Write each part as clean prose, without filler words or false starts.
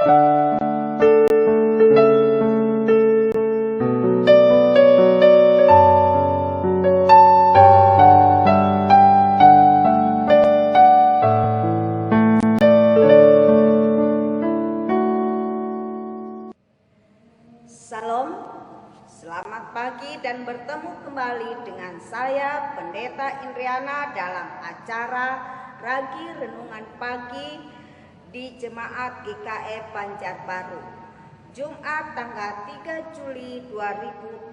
Salam, selamat pagi dan bertemu kembali dengan saya Pendeta Indriana dalam acara Ragi Renungan Pagi di Jemaat GKE Banjarbaru, Jumat tanggal 3 Juli 2020.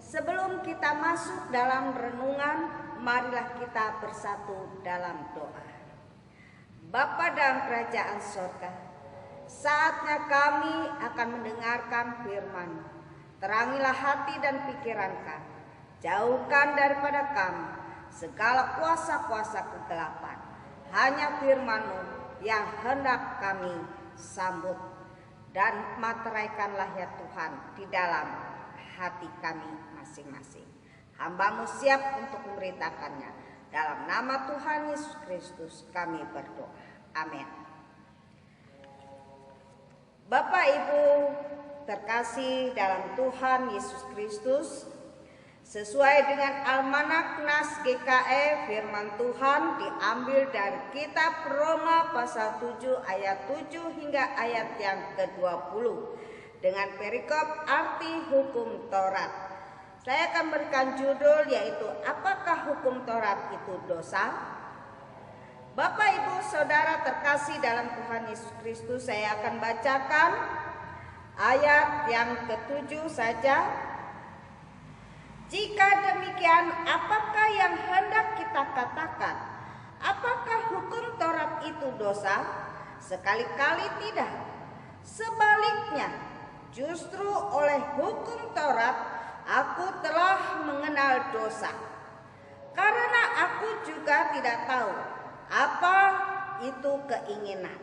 Sebelum kita masuk dalam renungan, marilah kita bersatu dalam doa. Bapa dalam kerajaan surga, saatnya kami akan mendengarkan firman. Terangilah hati dan pikiran kami. Jauhkan daripada kami segala kuasa-kuasa kegelapan. Hanya firman-Mu yang hendak kami sambut. Dan materaikanlah ya Tuhan di dalam hati kami masing-masing. Hamba-Mu siap untuk memberitakannya. Dalam nama Tuhan Yesus Kristus kami berdoa. Amin. Bapak Ibu terkasih dalam Tuhan Yesus Kristus, sesuai dengan Almanak Nas GKE, firman Tuhan diambil dari kitab Roma pasal 7 ayat 7 hingga ayat yang ke-20 dengan perikop arti hukum Taurat. Saya akan berikan judul yaitu apakah hukum Taurat itu dosa? Bapak Ibu Saudara terkasih dalam Tuhan Yesus Kristus, saya akan bacakan ayat yang ke-7 saja. Jika demikian, apakah yang hendak kita katakan? Apakah hukum Taurat itu dosa? Sekali-kali tidak. Sebaliknya, justru oleh hukum Taurat aku telah mengenal dosa. Karena aku juga tidak tahu apa itu keinginan.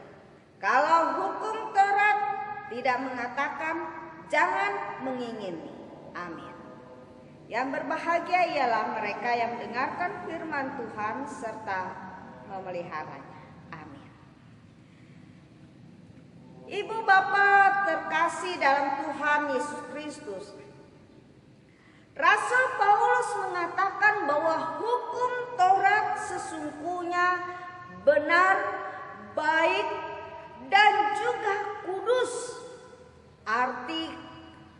Kalau hukum Taurat tidak mengatakan jangan mengingini. Amin. Yang berbahagia ialah mereka yang mendengarkan firman Tuhan serta memeliharanya. Amin. Ibu bapak terkasih dalam Tuhan Yesus Kristus, Rasul Paulus mengatakan bahwa hukum Taurat sesungguhnya benar, baik, dan juga kudus. Arti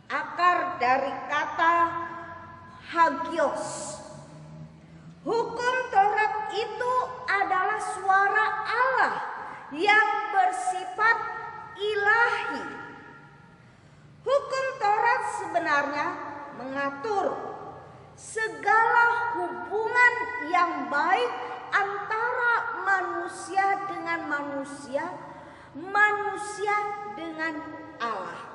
akar dari kata hagios. Hukum Taurat itu adalah suara Allah yang bersifat ilahi. Hukum Taurat sebenarnya mengatur segala hubungan yang baik antara manusia dengan manusia, manusia dengan Allah.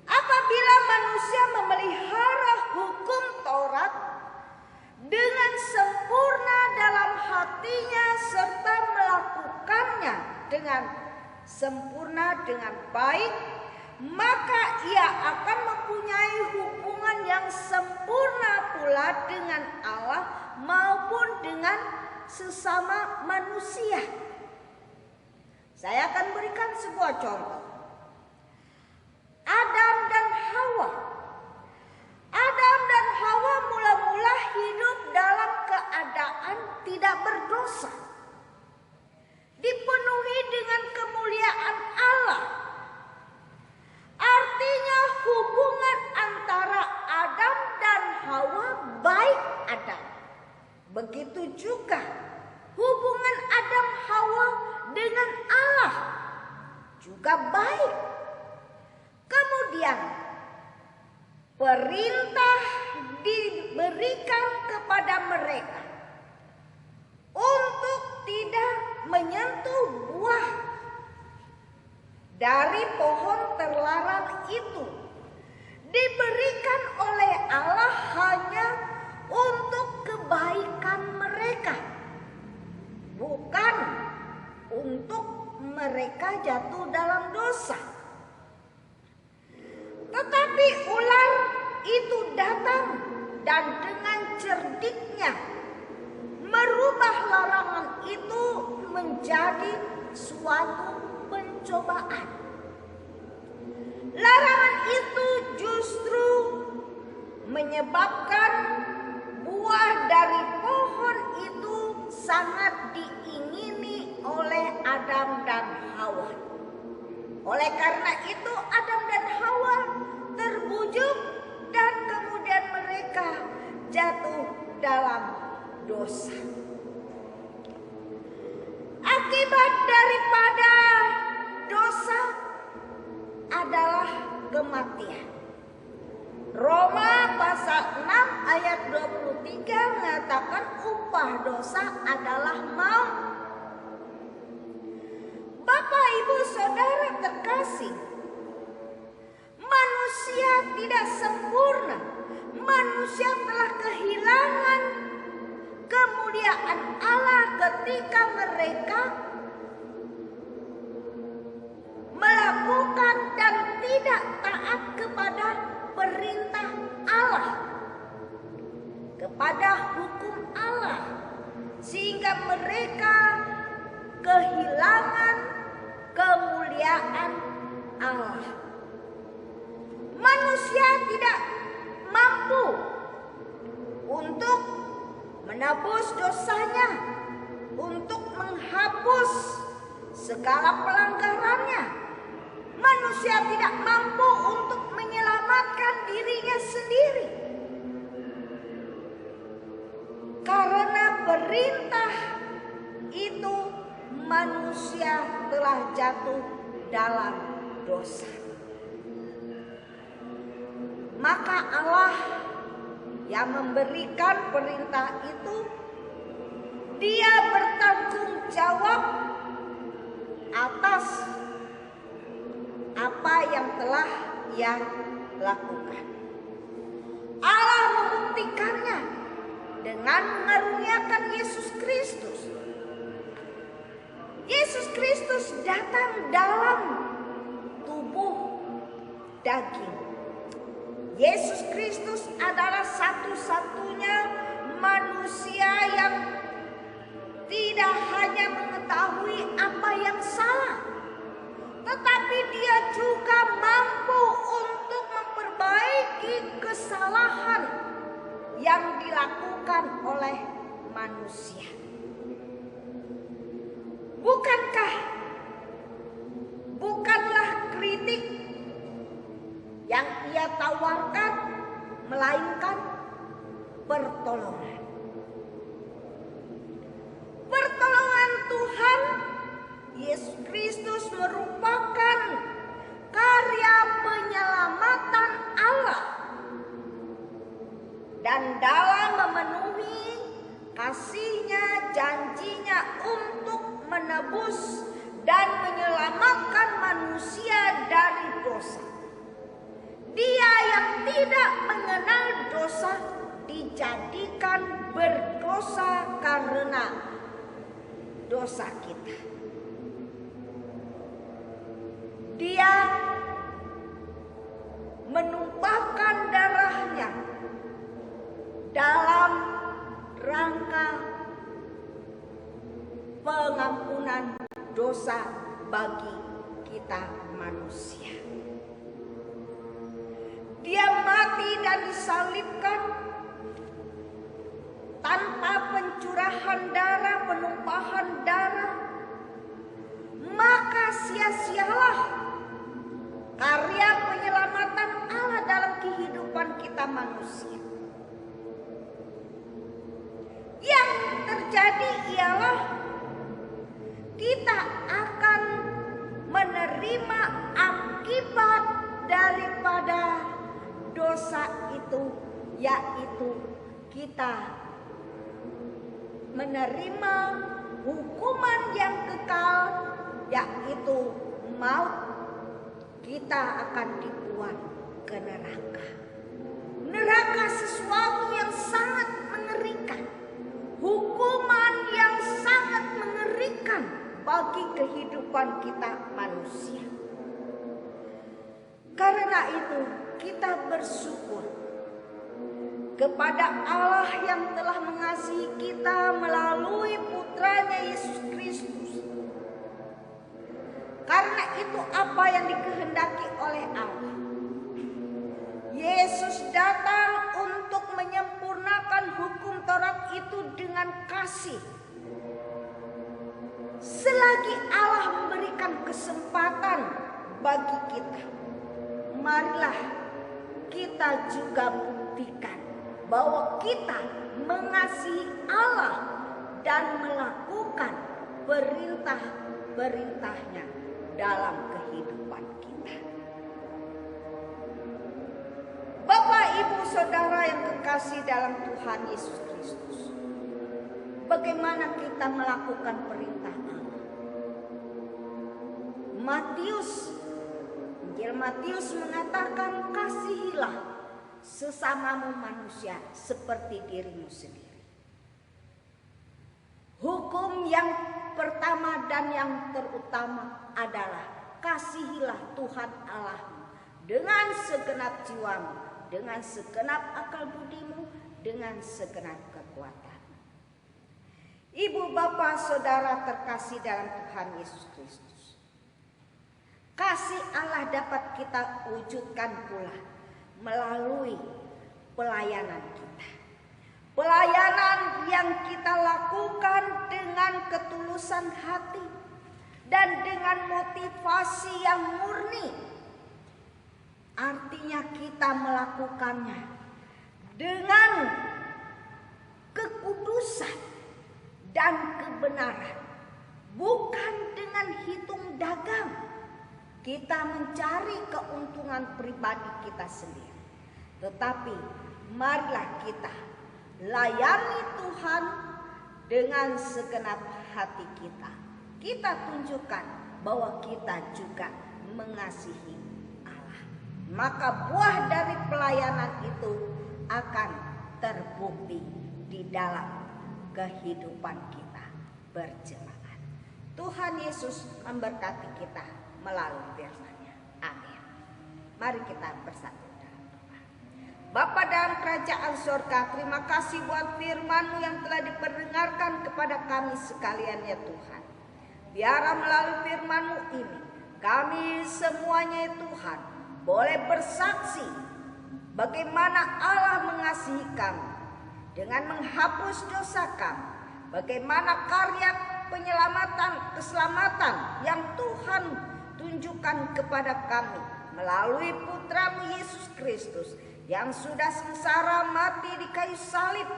Apabila manusia memelihara hukum Taurat dengan sempurna dalam hatinya serta melakukannya dengan sempurna dengan baik, maka ia akan mempunyai hubungan yang sempurna pula dengan Allah maupun dengan sesama manusia. Saya akan berikan sebuah contoh. Adam dan Hawa. Adam dan Hawa mula-mula hidup dalam keadaan tidak berdosa, dipenuhi dengan kemuliaan Allah. Artinya hubungan antara Adam dan Hawa baik Adam. Begitu juga hubungan Adam Hawa dengan Allah juga baik. Kemudian perintah diberikan kepada mereka untuk tidak menyentuh buah dari pohon terlarang itu. Diberikan oleh Allah hanya untuk kebaikan mereka, bukan untuk mereka jatuh dalam dosa. Tetapi ular itu datang dan dengan cerdiknya merubah larangan itu menjadi suatu pencobaan. Larangan itu justru menyebabkan buah dari pohon itu sangat diingini oleh Adam dan Hawa. Oleh karena itu Adam dan Hawa terbujuk dan kemudian mereka jatuh dalam dosa. Akibat daripada dosa adalah kematian. Roma pasal 6 ayat 23 mengatakan upah dosa adalah maut. Bapak, Ibu, Saudara terkasih, manusia tidak sempurna. Manusia telah kehilangan kemuliaan Allah ketika mereka melakukan dan tidak taat kepada perintah Allah, kepada hukum Allah, sehingga mereka kehilangan kemuliaan Allah. Manusia tidak mampu untuk menebus dosanya, untuk menghapus segala pelanggarannya. Manusia tidak mampu untuk menyelamatkan dirinya sendiri. Karena perintah itu manusia telah jatuh dalam dosa. Maka Allah yang memberikan perintah itu, Dia bertanggung jawab atas apa yang telah Ia lakukan. Allah membuktikannya dengan mengaruniakan Yesus Kristus. Yesus Kristus datang dalam tubuh daging. Yesus Kristus adalah satu-satunya manusia yang tidak hanya mengetahui apa yang salah, tetapi Dia juga mampu untuk memperbaiki kesalahan yang dilakukan oleh manusia. Bukanlah kritik yang Ia tawarkan, melainkan pertolongan. Pertolongan Tuhan Yesus Kristus merupakan karya penyelamatan Allah, dan dalam memenuhi kasih-Nya, janji-Nya untuk menebus dan menyelamatkan manusia dari dosa. Dia yang tidak mengenal dosa dijadikan berdosa karena dosa kita. Dia menumpahkan darah-Nya dalam rangka pengampunan dosa bagi kita manusia. Dia mati dan disalibkan tanpa pencurahan darah, penumpahan darah. Maka sia-sialah karya penyelamatan Allah dalam kehidupan kita manusia. Yang terjadi ialah kita akan menerima akibat daripada dosa itu, yaitu kita menerima hukuman yang kekal, yaitu maut. Kita akan dibuang ke neraka. Neraka sesuatu yang sangat mengerikan, hukuman yang sangat mengerikan bagi kehidupan kita manusia. Karena itu kita bersyukur kepada Allah yang telah mengasihi kita melalui putranya Yesus Kristus, Karena itu apa yang dikehendaki oleh Allah. Yesus datang untuk menyempurnakan hukum Taurat itu dengan kasih. Selagi Allah memberikan kesempatan bagi kita, marilah kita juga buktikan bahwa kita mengasihi Allah dan melakukan perintah-perintahnya dalam kehidupan kita. Bapak, Ibu, Saudara yang kekasih dalam Tuhan Yesus Kristus, bagaimana kita melakukan perintah Allah? Injil Matius mengatakan, kasihilah sesamamu manusia seperti dirimu sendiri. Hukum yang pertama dan yang terutama adalah kasihilah Tuhan Allahmu dengan segenap jiwamu, dengan segenap akal budimu, dengan segenap kekuatan. Ibu, bapak, saudara terkasih dalam Tuhan Yesus Kristus, kasih Allah dapat kita wujudkan pula melalui pelayanan kita. Pelayanan yang kita lakukan dengan ketulusan hati dan dengan motivasi yang murni. Artinya kita melakukannya dengan kekudusan dan kebenaran, bukan dengan hitung dagang. Kita mencari keuntungan pribadi kita sendiri, tetapi marilah kita layani Tuhan dengan segenap hati kita. Kita tunjukkan bahwa kita juga mengasihi Allah. Maka buah dari pelayanan itu akan terbukti di dalam kehidupan kita berjemaat. Tuhan Yesus memberkati kita melalui firman-Nya. Amin. Mari kita bersatu dalam doa. Bapa dalam kerajaan surga, terima kasih buat firman-Mu yang telah diperdengarkan kepada kami sekalian ya Tuhan. Biarlah melalui firman-Mu ini, kami semuanya ya Tuhan boleh bersaksi bagaimana Allah mengasihi kami dengan menghapus dosa kami. Bagaimana karya penyelamatan, keselamatan yang Tuhan tunjukkan kepada kami melalui Putra-Mu Yesus Kristus yang sudah sengsara mati di kayu salib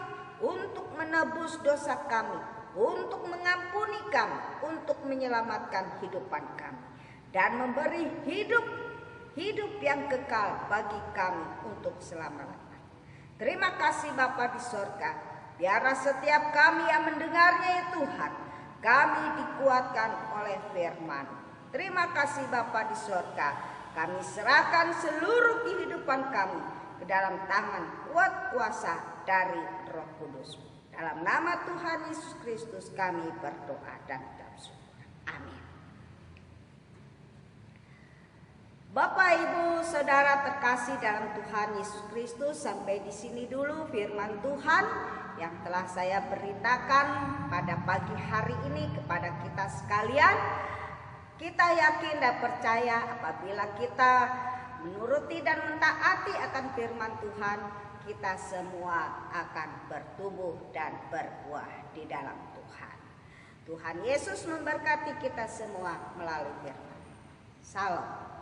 untuk menebus dosa kami, untuk mengampuni kami, untuk menyelamatkan kehidupan kami dan memberi hidup yang kekal bagi kami untuk selama-lamanya. Terima kasih Bapa di sorga, biarlah setiap kami yang mendengarnya ya Tuhan, kami dikuatkan oleh firman. Terima kasih Bapa di sorga, kami serahkan seluruh kehidupan kami ke dalam tangan kuat kuasa dari Roh Kudus. Dalam nama Tuhan Yesus Kristus kami berdoa dan bersyukur. Amin. Bapak, Ibu, Saudara terkasih dalam Tuhan Yesus Kristus, sampai di sini dulu firman Tuhan yang telah saya beritakan pada pagi hari ini kepada kita sekalian. Kita yakin dan percaya apabila kita menuruti dan mentaati akan firman Tuhan, kita semua akan bertumbuh dan berbuah di dalam Tuhan. Tuhan Yesus memberkati kita semua melalui firman. Salam.